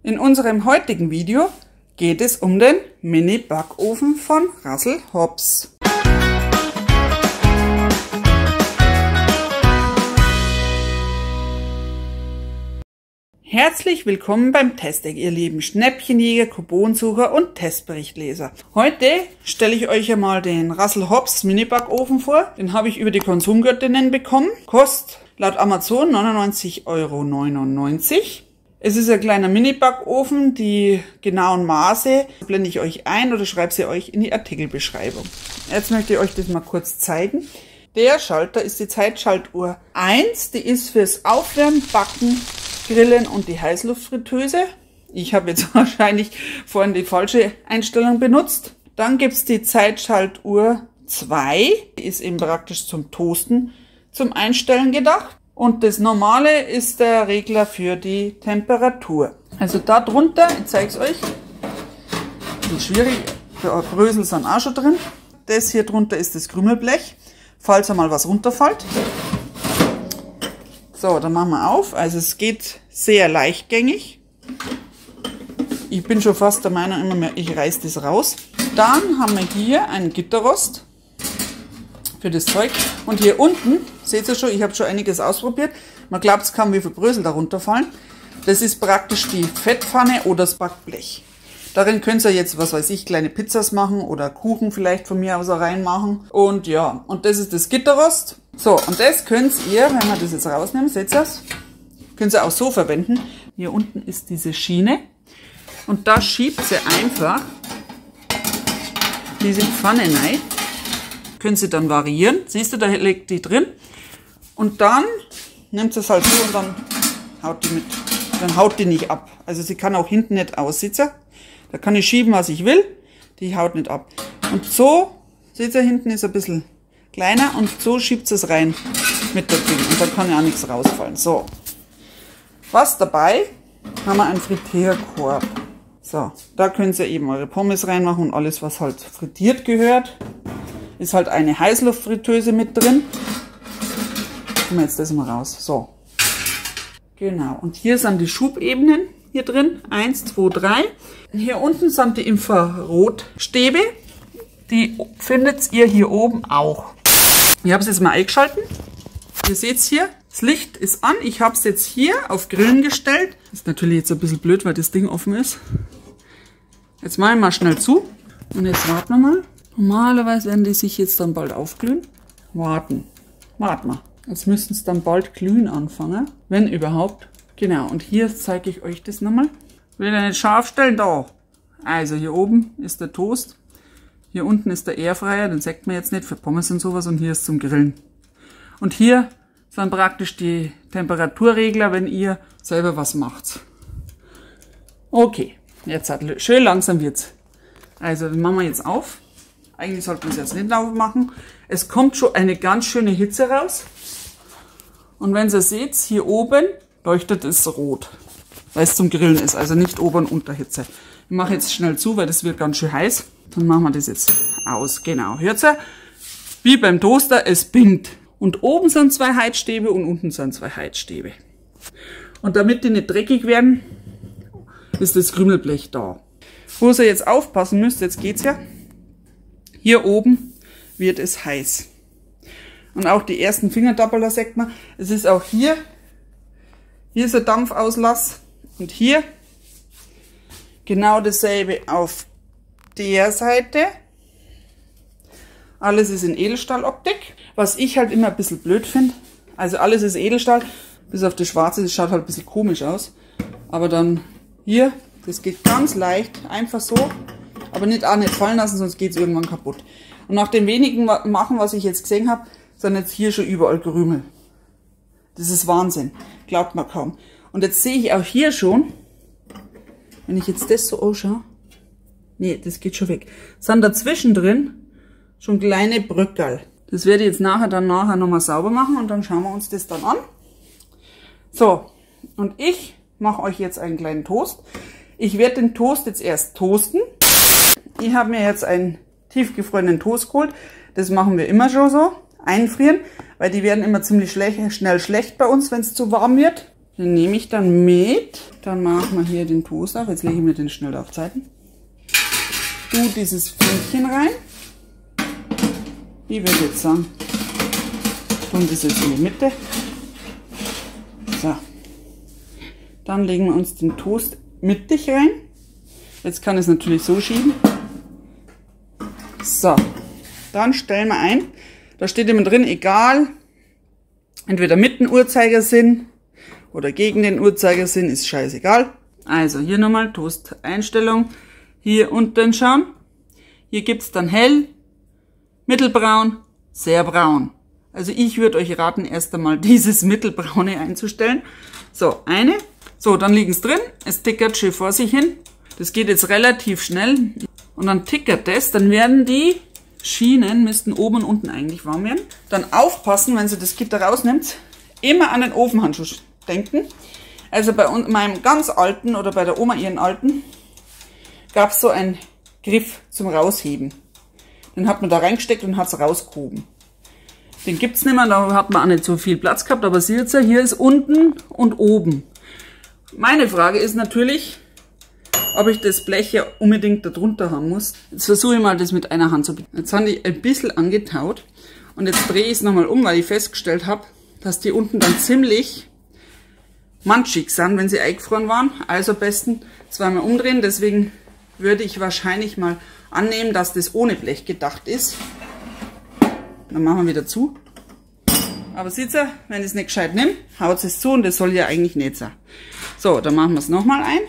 In unserem heutigen Video geht es um den Mini-Backofen von Russell Hobbs. Herzlich willkommen beim Testeck, ihr lieben Schnäppchenjäger, Couponsucher und Testberichtleser. Heute stelle ich euch einmal den Russell Hobbs Mini-Backofen vor. Den habe ich über die Konsumgöttinnen bekommen. Kostet laut Amazon 99,99 €. Es ist ein kleiner Mini-Backofen. Die genauen Maße blende ich euch ein oder schreibe sie euch in die Artikelbeschreibung. Jetzt möchte ich euch das mal kurz zeigen. Der Schalter ist die Zeitschaltuhr 1. Die ist fürs Aufwärmen, Backen, Grillen und die Heißluftfritteuse. Ich habe jetzt wahrscheinlich vorhin die falsche Einstellung benutzt. Dann gibt es die Zeitschaltuhr 2. Die ist eben praktisch zum Toasten, zum Einstellen gedacht. Und das normale ist der Regler für die Temperatur. Also da drunter, ich zeige es euch, ein schwierig, da Brösel sind auch schon drin. Das hier drunter ist das Krümelblech, falls einmal was runterfällt. So, dann machen wir auf. Also es geht sehr leichtgängig. Ich bin schon fast der Meinung, immer mehr, ich reiße das raus. Dann haben wir hier einen Gitterrost für das Zeug. Und hier unten, seht ihr schon, ich habe schon einiges ausprobiert. Man glaubt es kaum, wie viel Brösel da runterfallen. Das ist praktisch die Fettpfanne oder das Backblech. Darin könnt ihr jetzt, was weiß ich, kleine Pizzas machen oder Kuchen vielleicht von mir aus auch reinmachen. Und ja, und das ist das Gitterrost. So, und das könnt ihr, wenn wir das jetzt rausnehmen, seht ihr das? Könnt ihr auch so verwenden. Hier unten ist diese Schiene. Und da schiebt ihr einfach diese Pfanne rein. Können Sie dann variieren. Siehst du, da liegt die drin. Und dann nimmt es halt so und dann haut die mit. Dann haut die nicht ab. Also sie kann auch hinten nicht aussitzen. Da kann ich schieben, was ich will. Die haut nicht ab. Und so, seht ihr, hinten ist ein bisschen kleiner und so schiebt es rein mit der Ding. Und da kann ja auch nichts rausfallen. So. Was dabei? Haben wir einen Frittierkorb. So, da könnt ihr eben eure Pommes reinmachen und alles, was halt frittiert gehört. Ist halt eine Heißluftfritteuse mit drin. Nehmen wir jetzt das mal raus. So. Genau. Und hier sind die Schubebenen hier drin. 1, 2, 3. Hier unten sind die Infrarotstäbe. Die findet ihr hier oben auch. Ich habe es jetzt mal eingeschalten. Ihr seht es hier. Das Licht ist an. Ich habe es jetzt hier auf Grillen gestellt. Ist natürlich jetzt ein bisschen blöd, weil das Ding offen ist. Jetzt mache ich mal schnell zu. Und jetzt warten wir mal. Normalerweise werden die sich jetzt dann bald aufglühen. Warten wir. Jetzt müssten es dann bald glühen anfangen, wenn überhaupt. Genau, und hier zeige ich euch das nochmal. Will ich nicht scharf stellen? Da. Also hier oben ist der Toast. Hier unten ist der Airfryer, den sagt man jetzt nicht, für Pommes und sowas. Und hier ist zum Grillen. Und hier sind praktisch die Temperaturregler, wenn ihr selber was macht. Okay, jetzt hat schön langsam wird's. Also, den machen wir jetzt auf. Eigentlich sollten wir es jetzt nicht aufmachen. Es kommt schon eine ganz schöne Hitze raus. Und wenn ihr seht, hier oben leuchtet es rot, weil es zum Grillen ist, also nicht Ober- und Unterhitze. Ich mache jetzt schnell zu, weil das wird ganz schön heiß. Dann machen wir das jetzt aus. Genau, hört ihr? Wie beim Toaster, es bindt. Und oben sind 2 Heizstäbe und unten sind 2 Heizstäbe. Und damit die nicht dreckig werden, ist das Krümelblech da. Wo ihr jetzt aufpassen müsst, jetzt geht's ja. Hier oben wird es heiß. Und auch die ersten Fingerdappler sagt man, es ist auch hier ist ein Dampfauslass und hier genau dasselbe auf der Seite. Alles ist in Edelstahloptik, was ich halt immer ein bisschen blöd finde. Also alles ist Edelstahl, bis auf das Schwarze, das schaut halt ein bisschen komisch aus. Aber dann hier, das geht ganz leicht, einfach so. Aber nicht fallen lassen, sonst geht es irgendwann kaputt. Und nach den wenigen Machen, was ich jetzt gesehen habe, sind jetzt hier schon überall Krümel. Das ist Wahnsinn. Glaubt man kaum. Und jetzt sehe ich auch hier schon, wenn ich jetzt das so anschaue, nee, das geht schon weg, sind dazwischen drin schon kleine Bröckerl. Das werde ich jetzt nachher nochmal sauber machen und dann schauen wir uns das dann an. So, und ich mache euch jetzt einen kleinen Toast. Ich werde den Toast jetzt erst toasten. Ich habe mir jetzt einen tiefgefrorenen Toast geholt. Das machen wir immer schon so. Einfrieren, weil die werden immer ziemlich schnell schlecht bei uns, wenn es zu warm wird. Den nehme ich dann mit. Dann machen wir hier den Toast auf. Jetzt lege ich mir den schnell auf Zeiten. Tu dieses Fünkchen rein. Ich würde jetzt sagen, tun das jetzt in die Mitte. So. Dann legen wir uns den Toast mittig rein. Jetzt kann ich es natürlich so schieben. So. Dann stellen wir ein. Da steht immer drin, egal, entweder mit dem Uhrzeigersinn oder gegen den Uhrzeigersinn, ist scheißegal. Also hier nochmal Toast-Einstellung. Hier unten schauen. Hier gibt es dann hell, mittelbraun, sehr braun. Also ich würde euch raten, erst einmal dieses mittelbraune einzustellen. So, eine. So, dann liegen es drin. Es tickert schön vor sich hin. Das geht jetzt relativ schnell. Und dann tickert das. Dann werden die Schienen, müssten oben und unten eigentlich warm werden. Dann aufpassen, wenn Sie das Gitter rausnimmt, immer an den Ofenhandschuh denken. Also bei meinem ganz alten oder bei der Oma ihren alten, gab es so einen Griff zum Rausheben. Den hat man da reingesteckt und hat es rausgehoben. Den gibt es nicht mehr, da hat man auch nicht so viel Platz gehabt, aber seht ihr, hier ist unten und oben. Meine Frage ist natürlich, ob ich das Blech ja unbedingt da drunter haben muss. Jetzt versuche ich mal das mit einer Hand zu binden. Jetzt habe ich ein bisschen angetaut und jetzt drehe ich es nochmal um, weil ich festgestellt habe, dass die unten dann ziemlich manchig sind, wenn sie eingefroren waren. Also am besten zweimal umdrehen, deswegen würde ich wahrscheinlich mal annehmen, dass das ohne Blech gedacht ist. Dann machen wir wieder zu. Aber seht ihr, wenn ich es nicht gescheit nehme, haut es zu und das soll ja eigentlich nicht sein. So, dann machen wir es nochmal ein.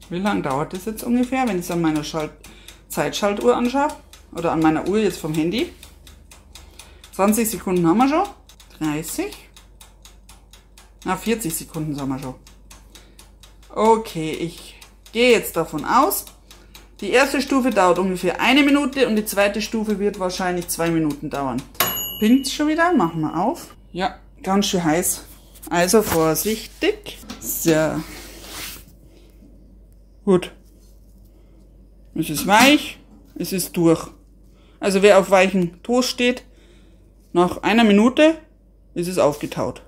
Wie lange dauert das jetzt ungefähr, wenn ich es an meiner Zeitschaltuhr anschaue? Oder an meiner Uhr jetzt vom Handy? 20 Sekunden haben wir schon. 30. Na, 40 Sekunden sind wir schon. Okay, ich gehe jetzt davon aus, die erste Stufe dauert ungefähr 1 Minute und die zweite Stufe wird wahrscheinlich 2 Minuten dauern. Pinkt schon wieder, machen wir auf. Ja, ganz schön heiß. Also vorsichtig. Sehr gut. Es ist weich, es ist durch. Also wer auf weichen Toast steht, nach 1 Minute ist es aufgetaut.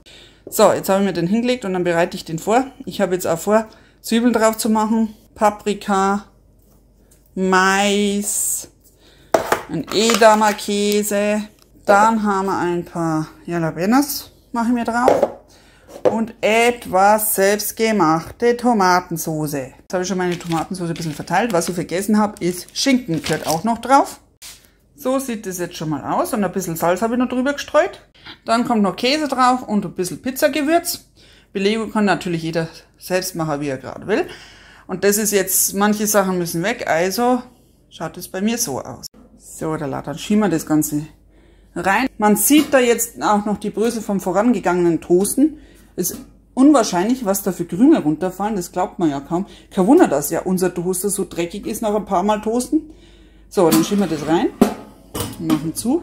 So, jetzt habe ich mir den hingelegt und dann bereite ich den vor. Ich habe jetzt auch vor, Zwiebeln drauf zu machen, Paprika, Mais, ein Edamer Käse. Dann haben wir ein paar Jalapenos, mache ich mir drauf. Und etwas selbstgemachte Tomatensauce. Jetzt habe ich schon meine Tomatensauce ein bisschen verteilt. Was ich vergessen habe, ist Schinken, gehört auch noch drauf. So sieht das jetzt schon mal aus. Und ein bisschen Salz habe ich noch drüber gestreut. Dann kommt noch Käse drauf und ein bisschen Pizzagewürz. Belegung kann natürlich jeder selbst machen, wie er gerade will. Und das ist jetzt, manche Sachen müssen weg, also schaut es bei mir so aus. So, dann schieben wir das Ganze rein. Man sieht da jetzt auch noch die Brösel vom vorangegangenen Toasten. Ist unwahrscheinlich, was da für Krümel runterfallen, das glaubt man ja kaum. Kein Wunder, dass ja unser Toaster so dreckig ist nach ein paar Mal Toasten. So, dann schieben wir das rein und machen zu.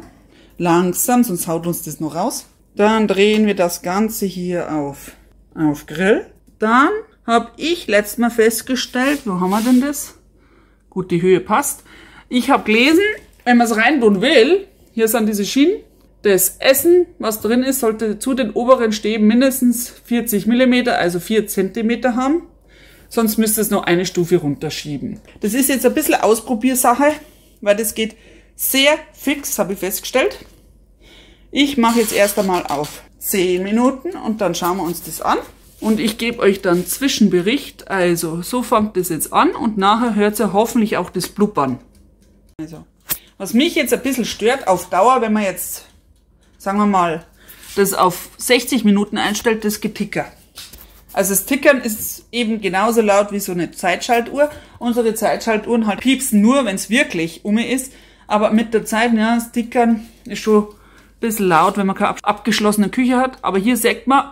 Langsam, sonst haut uns das noch raus. Dann drehen wir das Ganze hier auf Grill. Dann habe ich letztes Mal festgestellt, wo haben wir denn das? Gut, die Höhe passt. Ich habe gelesen, wenn man es rein tun will, hier sind diese Schienen, das Essen, was drin ist, sollte zu den oberen Stäben mindestens 40 mm, also 4 cm haben. Sonst müsst ihr es noch eine Stufe runterschieben. Das ist jetzt ein bisschen Ausprobiersache, weil das geht sehr fix, habe ich festgestellt. Ich mache jetzt erst einmal auf 10 Minuten und dann schauen wir uns das an. Und ich gebe euch dann Zwischenbericht. Also so fängt das jetzt an und nachher hört ihr hoffentlich auch das Blubbern. Also, was mich jetzt ein bisschen stört auf Dauer, wenn man jetzt, sagen wir mal, das auf 60 Minuten einstellt, das Geticker. Also das Tickern ist eben genauso laut wie so eine Zeitschaltuhr. Unsere Zeitschaltuhren halt piepsen nur, wenn es wirklich ist. Aber mit der Zeit, ja, das Tickern ist schon ein bisschen laut, wenn man keine abgeschlossene Küche hat. Aber hier sagt man,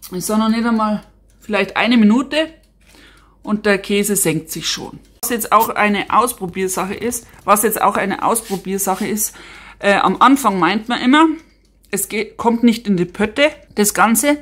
es ist noch nicht einmal vielleicht 1 Minute und der Käse senkt sich schon. Was jetzt auch eine Ausprobiersache ist, am Anfang meint man immer, kommt nicht in die Pötte, das Ganze.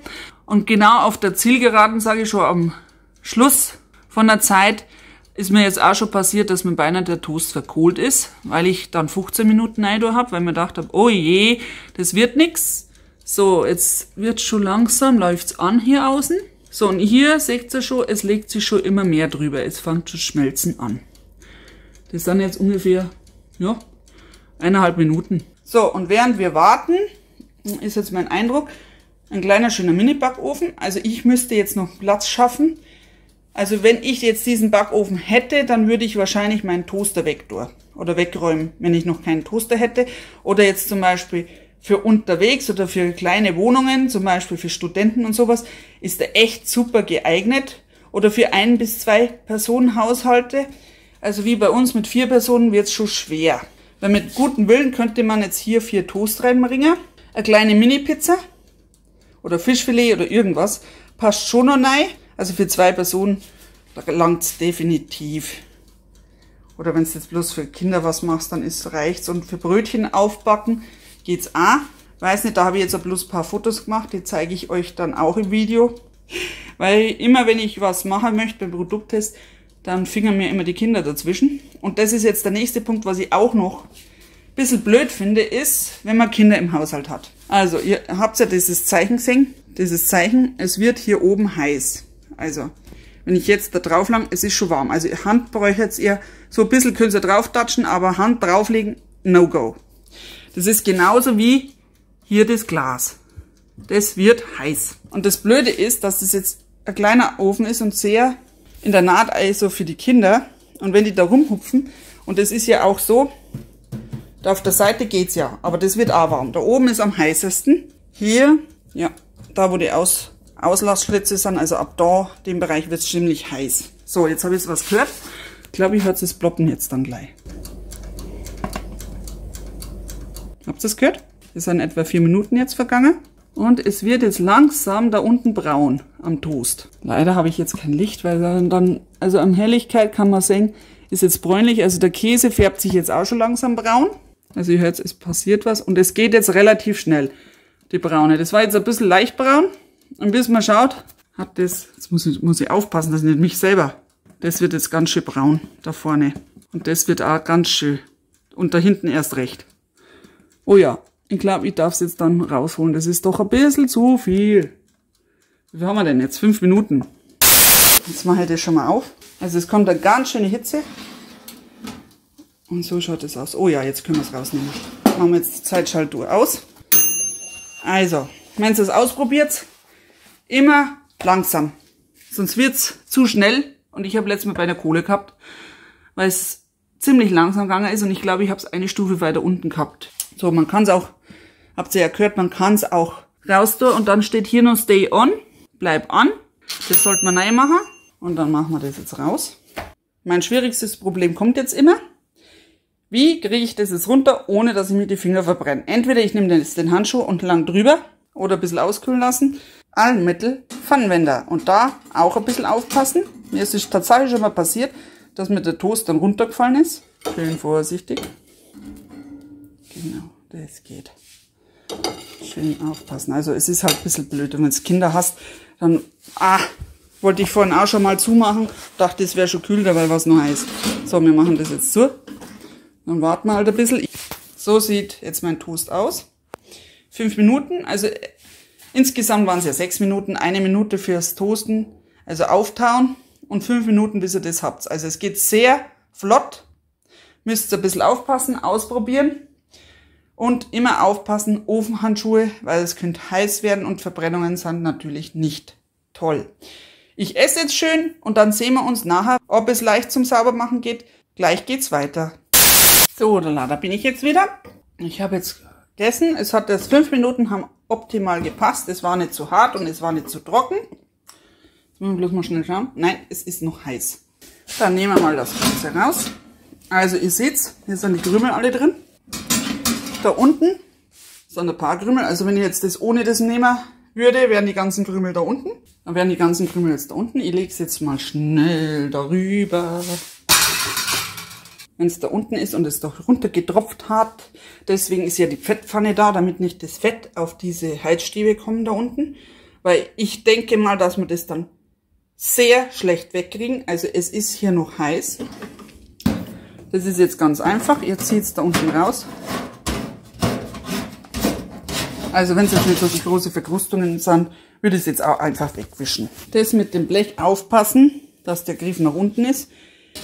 Und genau auf der Zielgeraden, sage ich schon, am Schluss von der Zeit, ist mir jetzt auch schon passiert, dass mir beinahe der Toast verkohlt ist, weil ich dann 15 Minuten rein habe, weil mir gedacht habe, oh je, das wird nix. So, jetzt wird schon langsam, läuft's an hier außen. So, und hier seht ihr schon, es legt sich schon immer mehr drüber. Es fängt schon schmelzen an. Das sind jetzt ungefähr, ja, 1,5 Minuten. So, und während wir warten, ist jetzt mein Eindruck, ein kleiner schöner Mini-Backofen. Also ich müsste jetzt noch Platz schaffen. Also wenn ich jetzt diesen Backofen hätte, dann würde ich wahrscheinlich meinen Toaster wegräumen, wenn ich noch keinen Toaster hätte. Oder jetzt zum Beispiel für unterwegs oder für kleine Wohnungen, zum Beispiel für Studenten und sowas, ist der echt super geeignet. Oder für 1 bis 2 Personen Haushalte. Also wie bei uns mit 4 Personen wird es schon schwer. Weil mit gutem Willen könnte man jetzt hier 4 Toast reinbringen. Eine kleine Mini-Pizza oder Fischfilet oder irgendwas passt schon noch rein. Also für 2 Personen langt es definitiv. Oder wenn du jetzt bloß für Kinder was machst, dann reicht's. Und für Brötchen aufbacken geht's auch. Weiß nicht, da habe ich jetzt bloß ein paar Fotos gemacht. Die zeige ich euch dann auch im Video. Weil immer, wenn ich was machen möchte beim Produkttest, dann fingern mir immer die Kinder dazwischen. Und das ist jetzt der nächste Punkt, was ich auch noch ein bisschen blöd finde, ist, wenn man Kinder im Haushalt hat. Also, ihr habt ja dieses Zeichen gesehen. Dieses Zeichen, es wird hier oben heiß. Also, wenn ich jetzt da drauf lang, es ist schon warm. Also, Hand bräuchtet ihr, so ein bisschen könnt ihr drauf touchen, aber Hand drauflegen, no go. Das ist genauso wie hier das Glas. Das wird heiß. Und das Blöde ist, dass das jetzt ein kleiner Ofen ist und sehr in der Naht, also für die Kinder. Und wenn die da rumhupfen, und das ist ja auch so, da auf der Seite geht's ja, aber das wird auch warm. Da oben ist am heißesten. Hier, ja, da wo die Auslassschlitze sind, also ab da, dem Bereich wird's ziemlich heiß. So, jetzt habe ich was gehört. Ich glaube, ich höre das Ploppen jetzt dann gleich. Habt ihr das gehört? Es sind etwa 4 Minuten jetzt vergangen. Und es wird jetzt langsam da unten braun am Toast. Leider habe ich jetzt kein Licht, weil dann, also an Helligkeit kann man sehen, ist jetzt bräunlich. Also der Käse färbt sich jetzt auch schon langsam braun. Also ihr hört, es passiert was. Und es geht jetzt relativ schnell, die braune. Das war jetzt ein bisschen leicht braun. Und bis man schaut, hat das, jetzt muss ich aufpassen, dass nicht mich selber. Das wird jetzt ganz schön braun da vorne. Und das wird auch ganz schön. Und da hinten erst recht. Oh ja. Ich glaube, ich darf es jetzt dann rausholen. Das ist doch ein bisschen zu viel. Wie viel haben wir denn jetzt? 5 Minuten. Jetzt mache ich das schon mal auf. Also es kommt eine ganz schöne Hitze. Und so schaut es aus. Oh ja, jetzt können wir es rausnehmen. Machen wir jetzt die Zeitschaltuhr aus. Also, wenn ihr es ausprobiert, immer langsam. Sonst wird es zu schnell. Und ich habe letztes Mal bei einer Kohle gehabt, weil es ziemlich langsam gegangen ist. Und ich glaube, ich habe es eine Stufe weiter unten gehabt. So, man kann es auch, habt ihr ja gehört, man kann es auch raus tun. Und dann steht hier noch Stay On, bleib an. Das sollte man rein machen. Und dann machen wir das jetzt raus. Mein schwierigstes Problem kommt jetzt immer. Wie kriege ich das jetzt runter, ohne dass ich mir die Finger verbrenne? Entweder ich nehme den Handschuh und lang drüber oder ein bisschen auskühlen lassen. Allmittel Pfannenwender. Und da auch ein bisschen aufpassen. Mir ist es tatsächlich schon mal passiert, dass mir der Toast dann runtergefallen ist. Schön vorsichtig. Genau, das geht. Schön aufpassen. Also es ist halt ein bisschen blöd. Und wenn du Kinder hast, dann, wollte ich vorhin auch schon mal zumachen. Dachte, es wäre schon kühl, dabei war es noch heiß. So, wir machen das jetzt zu. Dann warten wir halt ein bisschen. So sieht jetzt mein Toast aus. 5 Minuten, also insgesamt waren es ja 6 Minuten. 1 Minute fürs Toasten, also auftauen. Und 5 Minuten, bis ihr das habt. Also es geht sehr flott. Müsst ihr ein bisschen aufpassen, ausprobieren. Und immer aufpassen, Ofenhandschuhe, weil es könnte heiß werden und Verbrennungen sind natürlich nicht toll. Ich esse jetzt schön und dann sehen wir uns nachher, ob es leicht zum Saubermachen geht. Gleich geht's weiter. So, da bin ich jetzt wieder. Ich habe jetzt gegessen. Es hat jetzt 5 Minuten, haben optimal gepasst. Es war nicht zu hart und es war nicht zu trocken. Jetzt müssen wir bloß mal schnell schauen. Nein, es ist noch heiß. Dann nehmen wir mal das Ganze raus. Also ihr seht's, hier sind die Krümel alle drin. Da unten sind ein paar Krümel. Also wenn ich jetzt das ohne das nehmen würde, wären die ganzen Krümel da unten. Dann wären die ganzen Krümel jetzt da unten. Ich lege es jetzt mal schnell darüber. Wenn es da unten ist und es doch runtergetropft hat. Deswegen ist ja die Fettpfanne da, damit nicht das Fett auf diese Heizstäbe kommt da unten. Weil ich denke mal, dass wir das dann sehr schlecht wegkriegen. Also es ist hier noch heiß. Das ist jetzt ganz einfach. Ihr zieht es da unten raus. Also wenn es jetzt nicht so große Verkrustungen sind, würde ich es jetzt auch einfach wegwischen. Das mit dem Blech aufpassen, dass der Griff nach unten ist.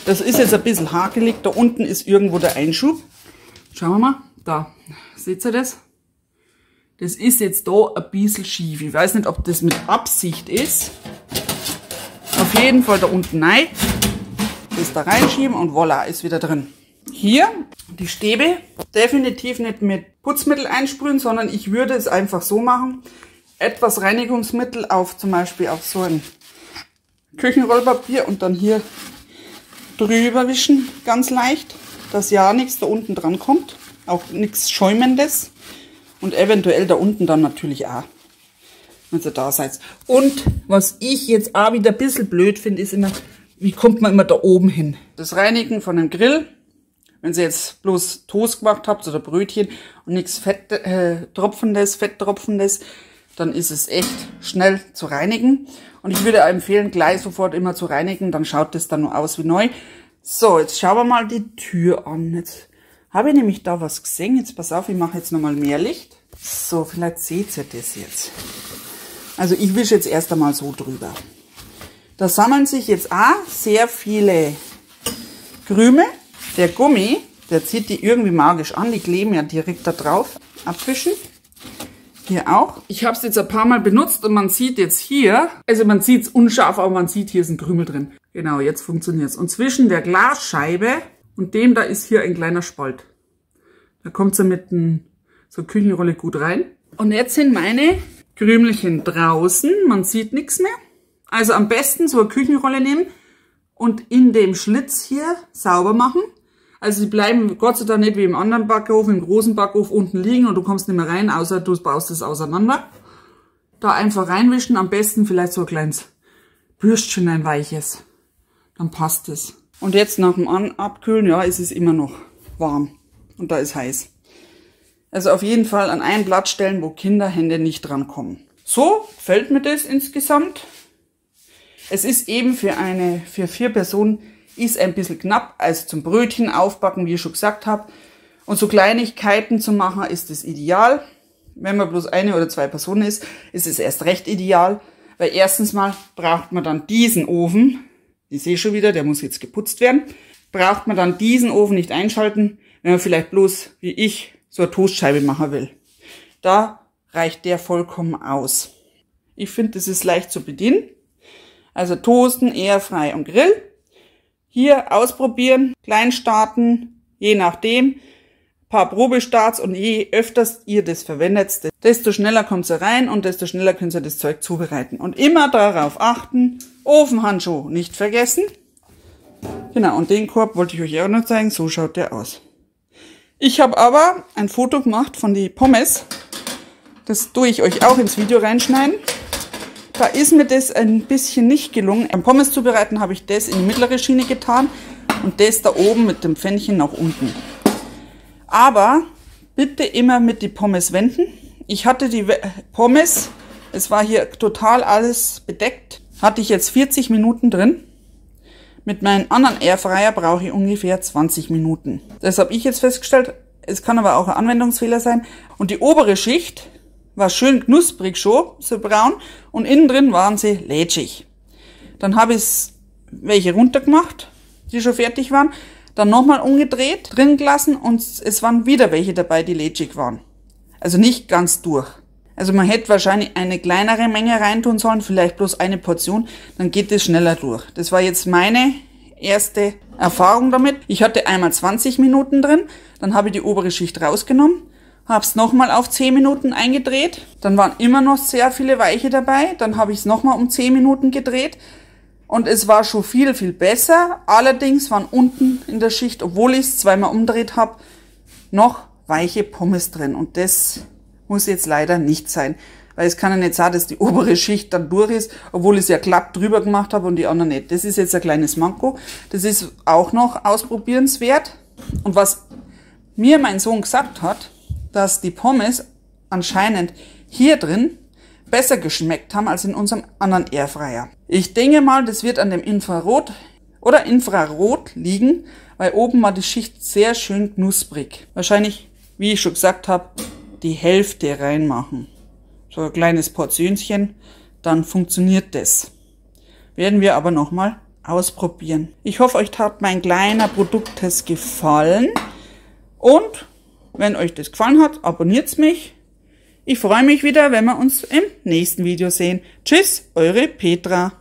Das ist jetzt ein bisschen hakelig. Da unten ist irgendwo der Einschub. Schauen wir mal. Da. Seht ihr das? Das ist jetzt da ein bisschen schief. Ich weiß nicht, ob das mit Absicht ist. Auf jeden Fall da unten rein. Das da reinschieben und voilà, ist wieder drin. Hier die Stäbe definitiv nicht mit Putzmittel einsprühen, sondern ich würde es einfach so machen. Etwas Reinigungsmittel auf zum Beispiel auf so ein Küchenrollpapier und dann hier drüber wischen, ganz leicht, dass ja nichts da unten dran kommt. Auch nichts Schäumendes. Und eventuell da unten dann natürlich auch, wenn ihr da seid. Und was ich jetzt auch wieder ein bisschen blöd finde, ist immer, wie kommt man immer da oben hin? Das Reinigen von dem Grill, wenn ihr jetzt bloß Toast gemacht habt oder Brötchen und nichts Fetttropfendes, dann ist es echt schnell zu reinigen. Und ich würde empfehlen, gleich sofort immer zu reinigen, dann schaut das dann nur aus wie neu. So, jetzt schauen wir mal die Tür an. Jetzt habe ich nämlich da was gesehen. Jetzt pass auf, ich mache jetzt nochmal mehr Licht. So, vielleicht seht ihr das jetzt. Also ich wische jetzt erst einmal so drüber. Da sammeln sich jetzt auch sehr viele Krümel. Der Gummi, der zieht die irgendwie magisch an. Die kleben ja direkt da drauf. Abwischen. Hier auch. Ich habe es jetzt ein paar Mal benutzt und man sieht jetzt hier, also man sieht es unscharf, aber man sieht, hier ist ein Krümel drin. Genau, jetzt funktioniert es. Und zwischen der Glasscheibe und dem da ist hier ein kleiner Spalt. Da kommt sie mit so Küchenrolle gut rein. Und jetzt sind meine Krümelchen draußen. Man sieht nichts mehr. Also am besten so eine Küchenrolle nehmen und in dem Schlitz hier sauber machen. Also sie bleiben Gott sei Dank nicht wie im anderen Backofen, im großen Backofen unten liegen und du kommst nicht mehr rein, außer du baust es auseinander. Da einfach reinwischen, am besten vielleicht so ein kleines Bürstchen, ein weiches. Dann passt es. Und jetzt nach dem Abkühlen, ja, ist es immer noch warm und da ist heiß. Also auf jeden Fall an ein Blatt stellen, wo Kinderhände nicht drankommen. So gefällt mir das insgesamt. Es ist eben für 4 Personen ist ein bisschen knapp, also zum Brötchen aufbacken, wie ich schon gesagt habe. Und so Kleinigkeiten zu machen, ist es ideal. Wenn man bloß 1 oder 2 Personen ist es erst recht ideal. Weil erstens mal braucht man dann diesen Ofen. Ich sehe schon wieder, der muss jetzt geputzt werden. Braucht man dann diesen Ofen nicht einschalten, wenn man vielleicht bloß, wie ich, so eine Toastscheibe machen will. Da reicht der vollkommen aus. Ich finde, das ist leicht zu bedienen. Also Toasten, Airfryer und Grill. Hier ausprobieren, klein starten, je nachdem, paar Probestarts und je öfters ihr das verwendet, desto schneller kommt sie rein und desto schneller könnt ihr das Zeug zubereiten. Und immer darauf achten, Ofenhandschuh nicht vergessen. Genau, und den Korb wollte ich euch auch noch zeigen, so schaut der aus. Ich habe aber ein Foto gemacht von die Pommes, das tue ich euch auch ins Video reinschneiden. Da ist mir das ein bisschen nicht gelungen. Beim Pommes zubereiten habe ich das in die mittlere Schiene getan und das da oben mit dem Pfännchen nach unten. Aber bitte immer mit die Pommes wenden. Ich hatte die Pommes, es war hier total alles bedeckt, hatte ich jetzt 40 Minuten drin. Mit meinem anderen Airfryer brauche ich ungefähr 20 Minuten. Das habe ich jetzt festgestellt. Es kann aber auch ein Anwendungsfehler sein. Und die obere Schicht war schön knusprig schon, so braun, und innen drin waren sie lätschig. Dann habe ich welche runtergemacht, die schon fertig waren, dann nochmal umgedreht, drin gelassen und es waren wieder welche dabei, die lätschig waren. Also nicht ganz durch. Also man hätte wahrscheinlich eine kleinere Menge reintun sollen, vielleicht bloß eine Portion, dann geht es schneller durch. Das war jetzt meine erste Erfahrung damit. Ich hatte einmal 20 Minuten drin, dann habe ich die obere Schicht rausgenommen, habe es nochmal auf 10 Minuten eingedreht, dann waren immer noch sehr viele Weiche dabei, dann habe ich es nochmal um 10 Minuten gedreht und es war schon viel, viel besser. Allerdings waren unten in der Schicht, obwohl ich es zweimal umgedreht habe, noch weiche Pommes drin und das muss jetzt leider nicht sein, weil es kann ja nicht sein, dass die obere Schicht dann durch ist, obwohl ich es ja glatt drüber gemacht habe und die anderen nicht. Das ist jetzt ein kleines Manko, das ist auch noch ausprobierenswert und was mir mein Sohn gesagt hat, dass die Pommes anscheinend hier drin besser geschmeckt haben als in unserem anderen Airfryer. Ich denke mal, das wird an dem Infrarot liegen, weil oben war die Schicht sehr schön knusprig. Wahrscheinlich, wie ich schon gesagt habe, die Hälfte reinmachen, so ein kleines Portionchen, dann funktioniert das. Werden wir aber nochmal ausprobieren. Ich hoffe, euch hat mein kleiner Produkttest gefallen und wenn euch das gefallen hat, abonniert mich. Ich freue mich wieder, wenn wir uns im nächsten Video sehen. Tschüss, eure Petra.